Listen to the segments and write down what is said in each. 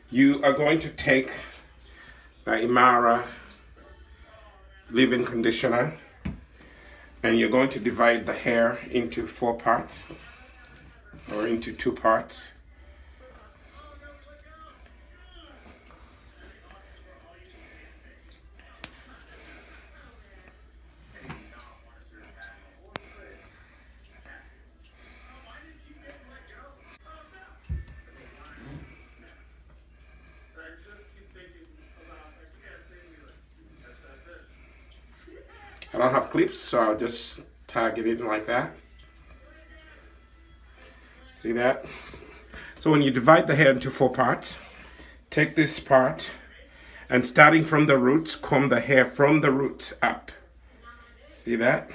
You are going to take the Imara leave-in conditioner and you're going to divide the hair into 4 parts or into 2 parts. I don't have clips, so I'll just tag it in like that. See that? So when you divide the hair into 4 parts, take this part and starting from the roots, comb the hair from the roots up. See that?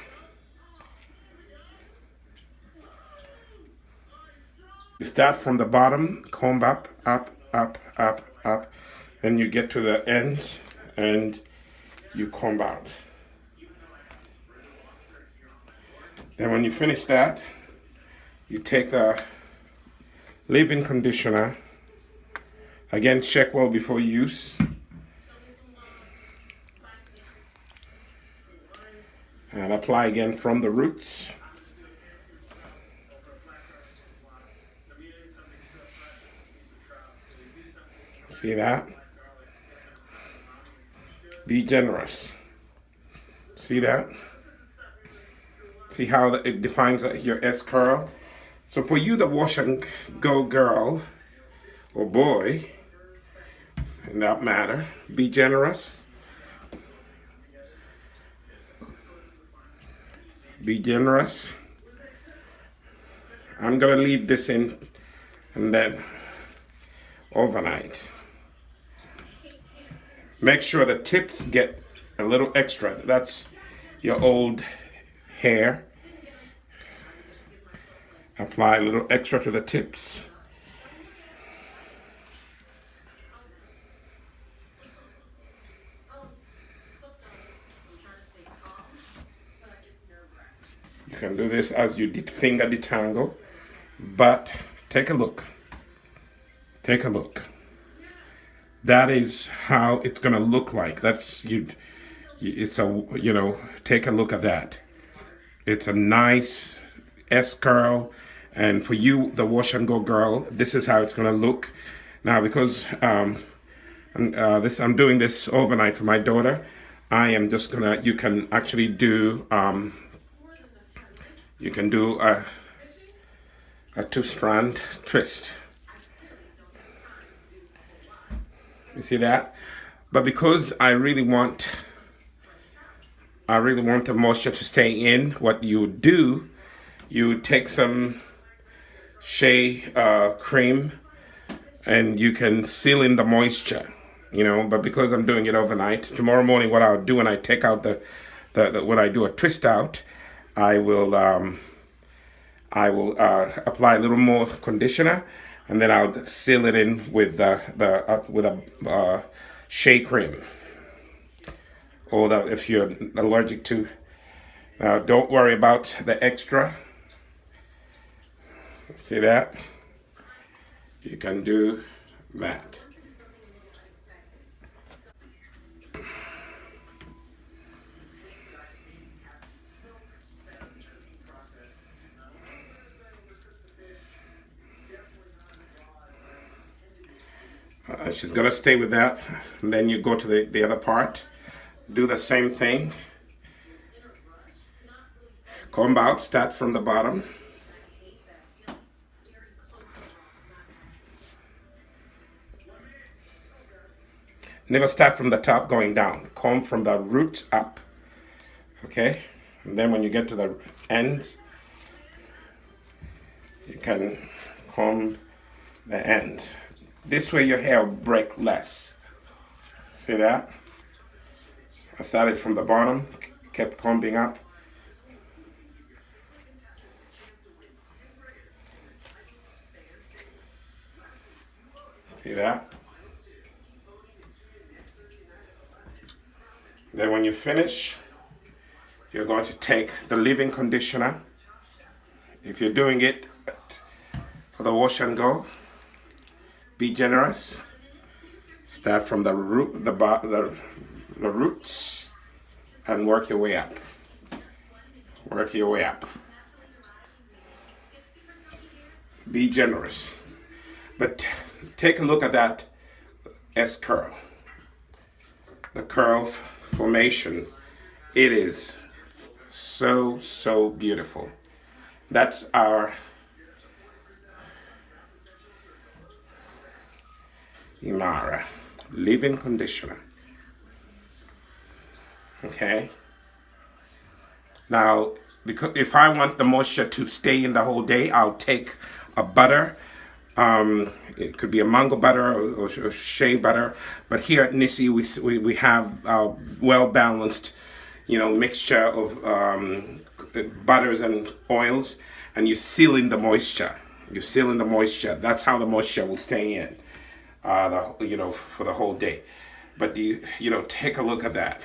You start from the bottom, comb up, up, up, up, up, then you get to the end and you comb out. Then when you finish that, you take the leave-in conditioner. Again, check well before use. And apply again from the roots. See that? Be generous. See that? See how it defines your S curl? So for you, the wash and go girl or boy, in that matter, be generous. Be generous. I'm gonna leave this in and then overnight. Make sure the tips get a little extra. That's your old hair. Apply a little extra to the tips. You can do this as you finger detangle, but take a look. Take a look. That is how it's gonna look like. That's you. It's a, you know, take a look at that. It's a nice S curl, and for you, the wash and go girl, this is how it's gonna look. Now, because I'm doing this overnight for my daughter, I am just gonna. You can actually do. You can do a 2-strand twist. You see that? But because I really want the moisture to stay in, what you do, you take some shea cream and you can seal in the moisture, you know. But because I'm doing it overnight, tomorrow morning what I'll do when I take out when I do a twist out, I will apply a little more conditioner, and then I'll seal it in with a shea cream. Or if you're allergic to, don't worry about the extra. See that? You can do that. She's gonna stay with that, and then you go to the other part, do the same thing, comb out, start from the bottom, never start from the top going down, comb from the roots up, okay, and then when you get to the end, you can comb the end. This way your hair will break less. See that? I started from the bottom, kept combing up. See that? Then when you finish, you're going to take the leave-in conditioner. If you're doing it for the wash and go, be generous. Start from the root, the roots, and work your way up. Work your way up. Be generous. But take a look at that S curl. The curl formation. It is so beautiful. That's our Imara leave-in conditioner. Okay. Now, because if I want the moisture to stay in the whole day, I'll take a butter. It could be a mango butter or shea butter. But here at Nissi, we have a well-balanced, mixture of butters and oils, and you seal in the moisture. You seal in the moisture. That's how the moisture will stay in, for the whole day. But take a look at that.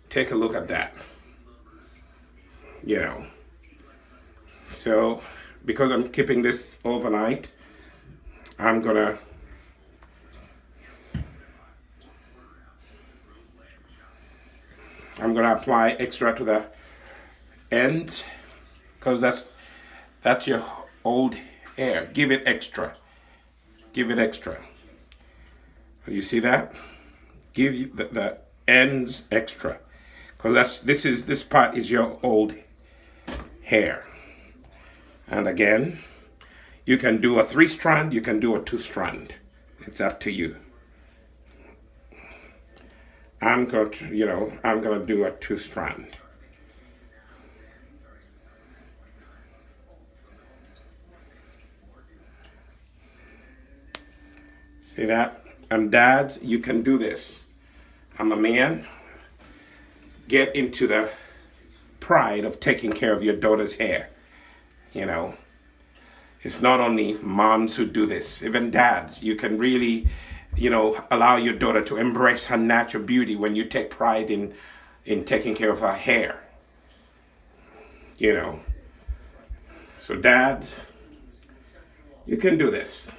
Take a look at that. So because I'm keeping this overnight, I'm gonna apply extra to the ends, because that's your old hair. Give it extra. Give it extra. You see that? Give you the ends extra, because this part is your old hair. And again, you can do a 3-strand, you can do a 2-strand. It's up to you. I'm going to do a 2-strand. See that? And dads, you can do this. I'm a man. Get into the pride of taking care of your daughter's hair. It's not only moms who do this, even dads. You can really, allow your daughter to embrace her natural beauty when you take pride in taking care of her hair. So dads, you can do this.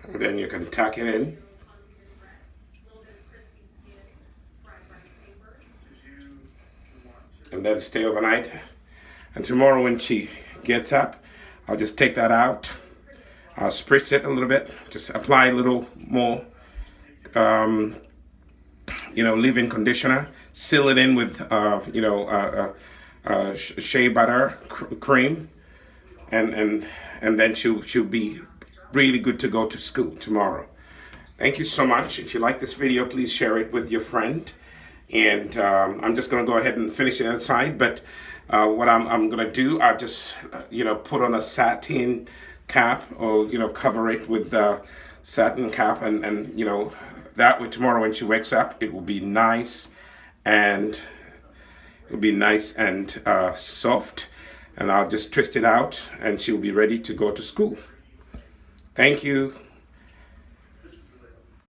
And then you can tuck it in. And let it stay overnight. And tomorrow when she gets up, I'll just take that out. I'll spritz it a little bit. Just apply a little more, leave-in conditioner. Seal it in with, shea butter cream. And then she'll be really good to go to school tomorrow. Thank you so much. If you like this video, please share it with your friend. And I'm just going to go ahead and finish it outside. But what I'm going to do, I'll just, put on a satin cap, or, cover it with the satin cap. And that way tomorrow when she wakes up, it will be nice and soft. And I'll just twist it out and she'll be ready to go to school. Thank you.